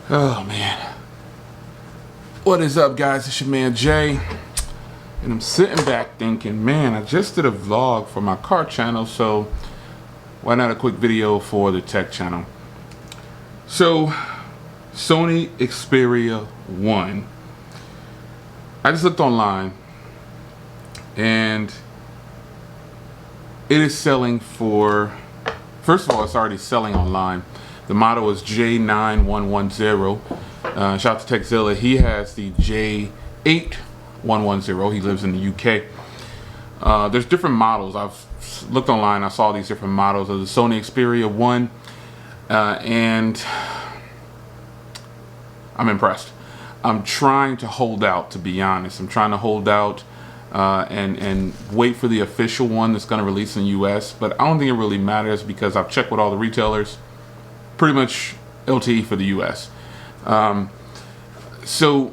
Oh man, what is up, guys? It's your man Jay, and I'm sitting back thinking, man, I just did a vlog for my car channel, so why not a quick video for the tech channel? So Sony Xperia 1, I just looked online and it is selling for, first of all, it's already selling online. The model is J9110. Shout out to Techzilla. He has the J8110. He lives in the UK. There's different models. I've looked online. I saw these different models of the Sony Xperia 1. And I'm impressed. I'm trying to hold out, to be honest. I'm trying to hold out and wait for the official one that's going to release in the US. But I don't think it really matters because I've checked with all the retailers. Pretty much LTE for the US. So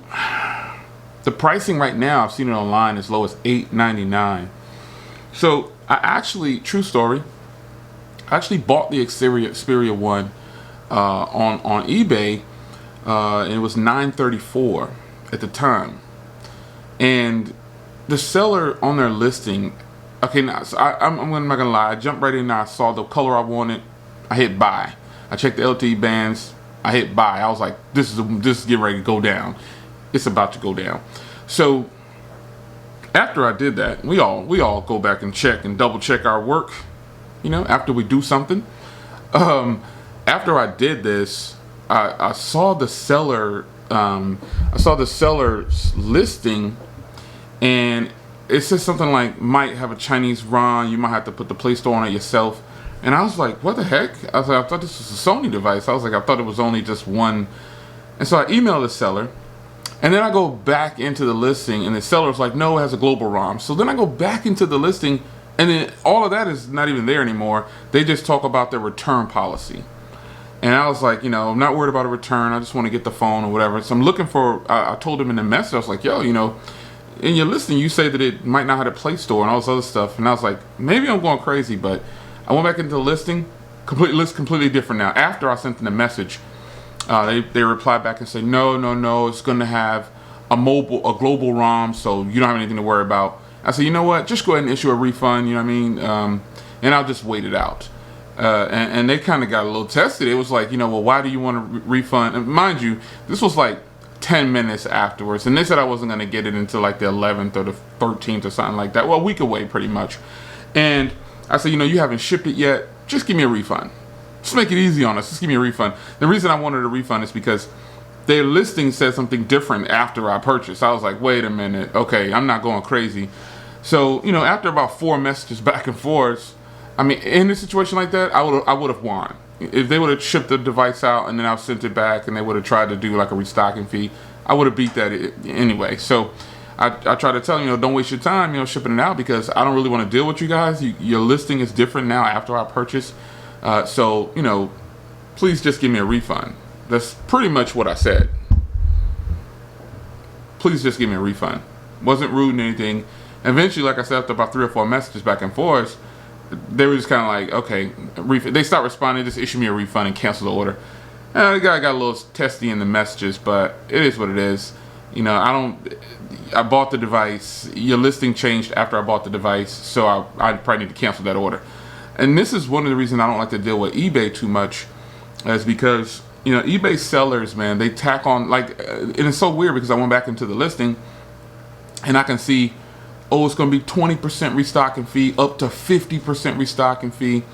the pricing right now, I've seen it online as low as $899. So I actually, true story, I actually bought the Xperia 1 on eBay, and it was $934 at the time. And the seller on their listing, okay, now so I'm not gonna lie, I jumped right in and I saw the color I wanted, I hit buy. I checked the LTE bands, I hit buy. I was like, this is getting ready to go down. It's about to go down. So after I did that, we all go back and check and double check our work, you know, after we do something. After I did this, I saw the seller, seller's listing, and it says something like, might have a Chinese ROM, you might have to put the Play Store on it yourself. And I was like, what the heck? I was like, I thought this was a Sony device. I was like, I thought it was only just one. And so I emailed the seller, and then I go back into the listing, and the seller's like, no, it has a global ROM. So then I go back into the listing, and then all of that is not even there anymore. They just talk about their return policy. And I was like, you know, I'm not worried about a return. I just want to get the phone or whatever. So I'm looking for, I told him in the message, I was like, yo, you know, in your listing, you say that it might not have a Play Store and all this other stuff. And I was like, maybe I'm going crazy, but I went back into the listing, completely different now. After I sent them the message, they replied back and say, no, it's going to have a global ROM, so you don't have anything to worry about. I said, you know what, just go ahead and issue a refund, you know what I mean, and I'll just wait it out. And they kind of got a little tested. It was like, you know, well, why do you want to refund? And mind you, this was like 10 minutes afterwards, and they said I wasn't going to get it until like the 11th or the 13th or something like that. Well, a week away pretty much. And I said, you know, you haven't shipped it yet. Just give me a refund. Just make it easy on us. Just give me a refund. The reason I wanted a refund is because their listing said something different after I purchased. I was like, wait a minute. Okay, I'm not going crazy. So, you know, after about 4 messages back and forth, I mean, in a situation like that, I would have won. If they would have shipped the device out and then I sent it back and they would have tried to do like a restocking fee, I would have beat that anyway. So I try to tell them, you know, don't waste your time, you know, shipping it out, because I don't really want to deal with you guys. Your listing is different now after I purchase. So, you know, please just give me a refund. That's pretty much what I said. Please just give me a refund. Wasn't rude or anything. Eventually, like I said, after about 3 or 4 messages back and forth, they were just kind of like, okay, they stopped responding, just issue me a refund and cancel the order. And the guy got a little testy in the messages, but it is what it is. You know, I bought the device. Your listing changed after I bought the device, so I probably need to cancel that order. And this is one of the reasons I don't like to deal with eBay too much, is because, you know, eBay sellers, man, they tack on, like, and it's so weird because I went back into the listing and I can see, oh, it's going to be 20% restocking fee, up to 50% restocking fee.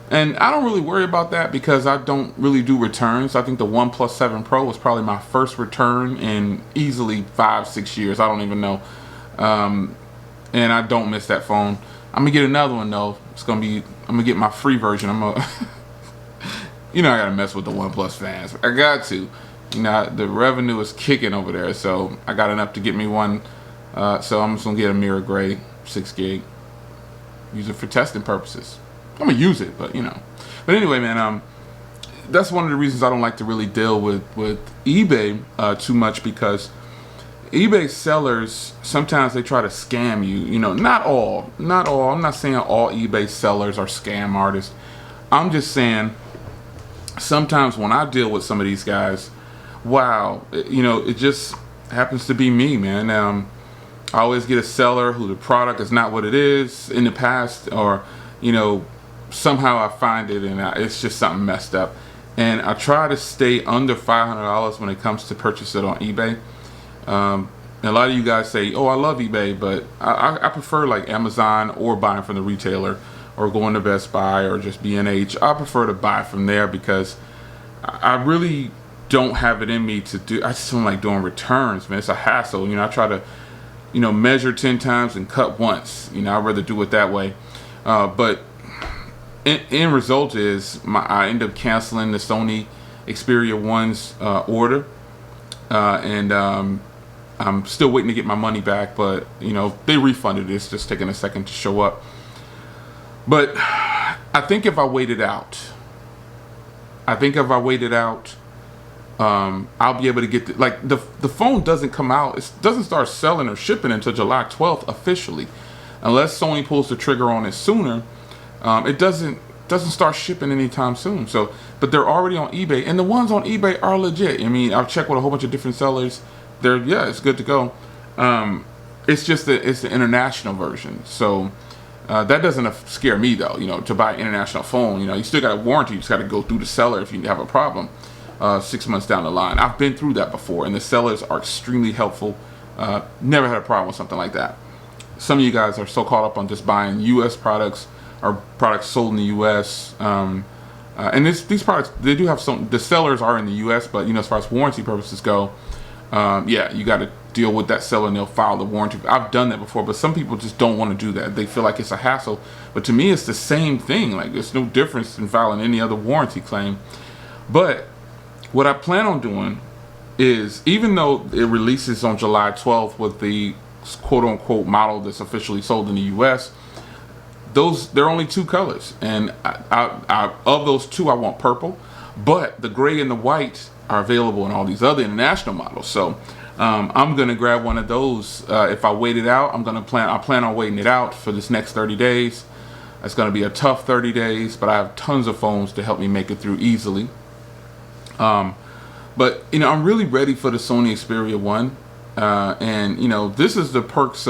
And I don't really worry about that because I don't really do returns. I think the OnePlus 7 Pro was probably my first return in easily 5-6 years. I don't even know. And I don't miss that phone. I'm gonna get another one though. I'm gonna get my free version. You know, I gotta mess with the OnePlus fans. I got to. You know, the revenue is kicking over there, so I got enough to get me one. So I'm just gonna get a mirror gray 6 gig. Use it for testing purposes. I'm gonna use it, but you know. But anyway, man, that's one of the reasons I don't like to really deal with eBay too much, because eBay sellers, sometimes they try to scam you. You know, not all. I'm not saying all eBay sellers are scam artists. I'm just saying sometimes when I deal with some of these guys, wow, it just happens to be me, man. I always get a seller who the product is not what it is in the past, or somehow I find it and it's just something messed up. And I try to stay under $500 when it comes to purchase it on eBay. And a lot of you guys say, oh, I love eBay, but I prefer like Amazon or buying from the retailer or going to Best Buy or just B&H. I prefer to buy from there because I really don't have it in me to do. I just don't like doing returns, man. It's a hassle. I try to, measure 10 times and cut once. I'd rather do it that way. But end result is I end up canceling the Sony Xperia 1's order. And I'm still waiting to get my money back, but they refunded it. It's just taking a second to show up. But I think if I waited out, I'll be able to get the phone doesn't come out. It doesn't start selling or shipping until July 12th officially, unless Sony pulls the trigger on it sooner. It doesn't start shipping anytime soon. So, but they're already on eBay, and the ones on eBay are legit. I mean, I've checked with a whole bunch of different sellers. It's good to go. It's just it's the international version. So that doesn't scare me though. To buy an international phone, you still got a warranty. You just got to go through the seller if you have a problem. 6 months down the line, I've been through that before, and the sellers are extremely helpful. Never had a problem with something like that. Some of you guys are so caught up on just buying U.S. products or products sold in the U.S. And these products, they do have some. The sellers are in the U.S., but as far as warranty purposes go, you got to deal with that seller and they'll file the warranty. I've done that before, but some people just don't want to do that. They feel like it's a hassle. But to me, it's the same thing. Like, there's no difference in filing any other warranty claim. But what I plan on doing is, even though it releases on July 12th with the quote-unquote model that's officially sold in the U.S., there are only 2 colors. And of those 2, I want purple. But the gray and the white are available in all these other international models. So I'm going to grab one of those. If I wait it out, I plan on waiting it out for this next 30 days. It's going to be a tough 30 days, but I have tons of phones to help me make it through easily. But I'm really ready for the Sony Xperia 1. And this is the perks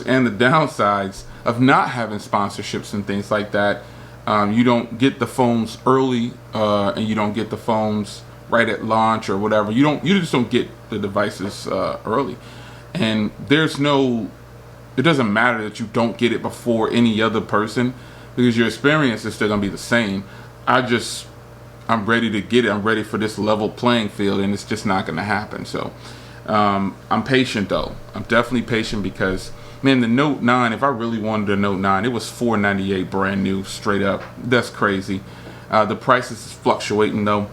and the downsides of not having sponsorships and things like that. You don't get the phones early, and you don't get the phones right at launch or whatever. You just don't get the devices early. And it doesn't matter that you don't get it before any other person, because your experience is still gonna be the same. I'm ready to get it. I'm ready for this level playing field, and it's just not gonna happen. So I'm patient though. I'm definitely patient because, man, the Note 9, if I really wanted a Note 9, it was $498 brand new, straight up. That's crazy. The price is fluctuating though.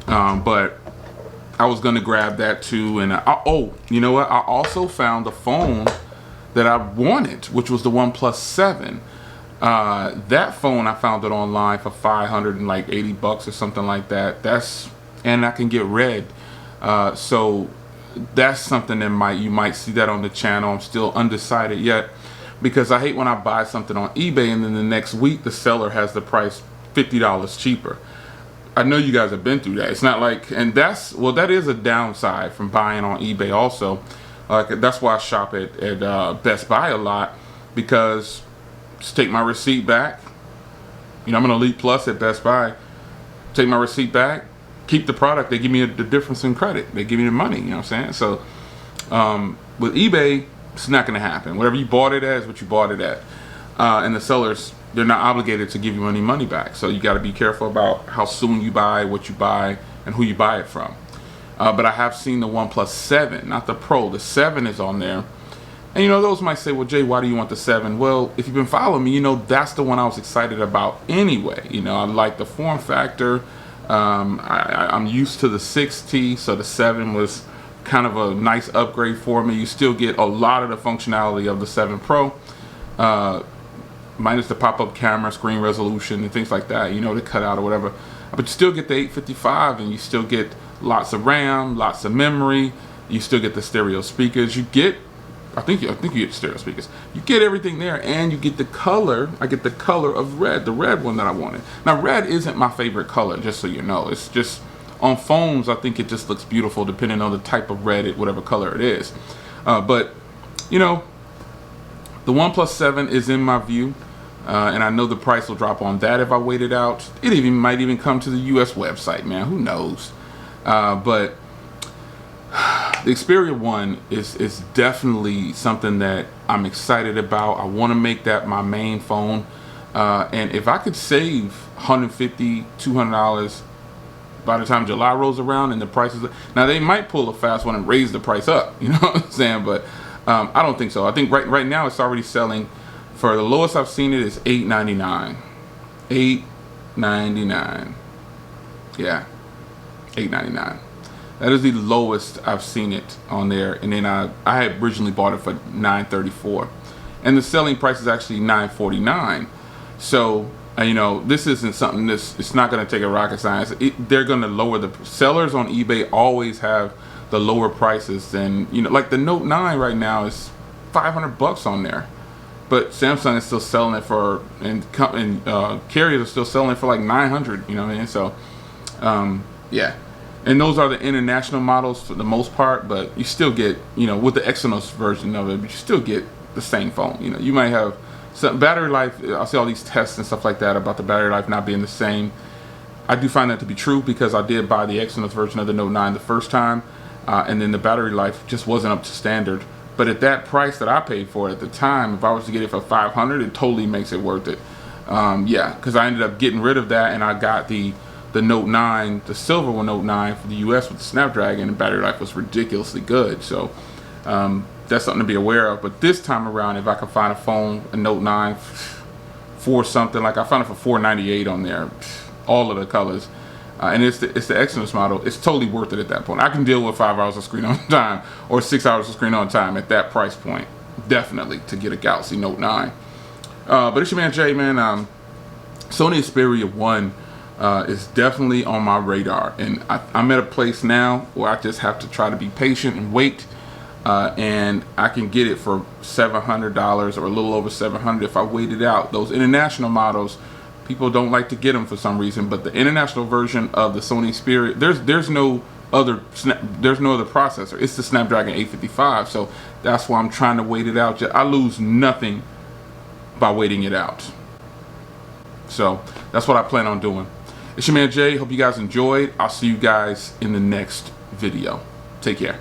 But I was gonna grab that too. And you know what? I also found the phone that I wanted, which was the OnePlus 7. That phone, I found it online for $580 or something like that. And I can get red. So that's something that you might see that on the channel. I'm still undecided yet, because I hate when I buy something on eBay and then the next week the seller has the price $50 cheaper. I know you guys have been through that. It's not like, and that is a downside from buying on eBay also. That's why I shop at Best Buy a lot, because just take my receipt back. I'm an Elite Plus at Best Buy. Take my receipt back, keep the product. They give me the difference in credit. They give me the money. You know what I'm saying? So with eBay, it's not going to happen. Whatever you bought it at is what you bought it at. And the sellers, they're not obligated to give you any money back. So you got to be careful about how soon you buy, what you buy, and who you buy it from. But I have seen the OnePlus 7, not the Pro. The 7 is on there. And those might say, well, Jay, why do you want the 7? Well, if you've been following me, that's the one I was excited about anyway. I like the form factor. I'm used to the 6T, so the 7 was kind of a nice upgrade for me. You still get a lot of the functionality of the 7 Pro, minus the pop-up camera, screen resolution, and things like that, the cutout or whatever. But you still get the 855, and you still get lots of RAM, lots of memory. You still get the stereo speakers. I think you get stereo speakers. You get everything there, and you get the color. I get the color of red, the red one that I wanted. Now, red isn't my favorite color, just so you know. It's just on phones, I think it just looks beautiful depending on the type of red, whatever color it is. But you know, the OnePlus 7 is in my view, and I know the price will drop on that if I wait it out. It might even come to the US website, man, who knows. But the Xperia 1 is definitely something that I'm excited about. I want to make that my main phone, and if I could save $150, $200 by the time July rolls around and the prices, now they might pull a fast one and raise the price up, you know what I'm saying? But I don't think so. I think right now it's already selling for the lowest I've seen it is $899. $899. Yeah, $899. That is the lowest I've seen it on there. And then I had originally bought it for $934, and the selling price is actually $949. So you know, this isn't something it's not going to take a rocket science. They're going to lower the sellers on eBay always have the lower prices than, you know, like the Note 9 right now is $500 on there, but Samsung is still selling it for, and carriers are still selling it for like $900. You know what I mean? So yeah, and those are the international models for the most part, but you still get, you know, with the Exynos version of it, but you still get the same phone. You know, you might have some battery life. I see all these tests and stuff like that about the battery life not being the same. I do find that to be true because I did buy the Exynos version of the Note 9 the first time, and then the battery life just wasn't up to standard. But at that price that I paid for it at the time, if I was to get it for $500, it totally makes it worth it. Yeah, because I ended up getting rid of that, and I got the Note 9, the silver one Note 9 for the US with the Snapdragon, and battery life was ridiculously good. So that's something to be aware of. But this time around, if I can find a phone, a Note 9 for something, like I found it for $498 on there, all of the colors, and it's the Exynos model, it's totally worth it at that point. I can deal with 5 hours of screen on time or 6 hours of screen on time at that price point, definitely, to get a Galaxy Note 9. But it's your man Jay, man. Sony Xperia 1 is definitely on my radar, and I'm at a place now where I just have to try to be patient and wait. And I can get it for $700 or a little over $700 if I wait it out. Those international models, people don't like to get them for some reason, but the international version of the Sony Xperia, there's no other processor. It's the Snapdragon 855, so that's why I'm trying to wait it out. I lose nothing by waiting it out, so that's what I plan on doing. It's your man Jay. Hope you guys enjoyed. I'll see you guys in the next video. Take care.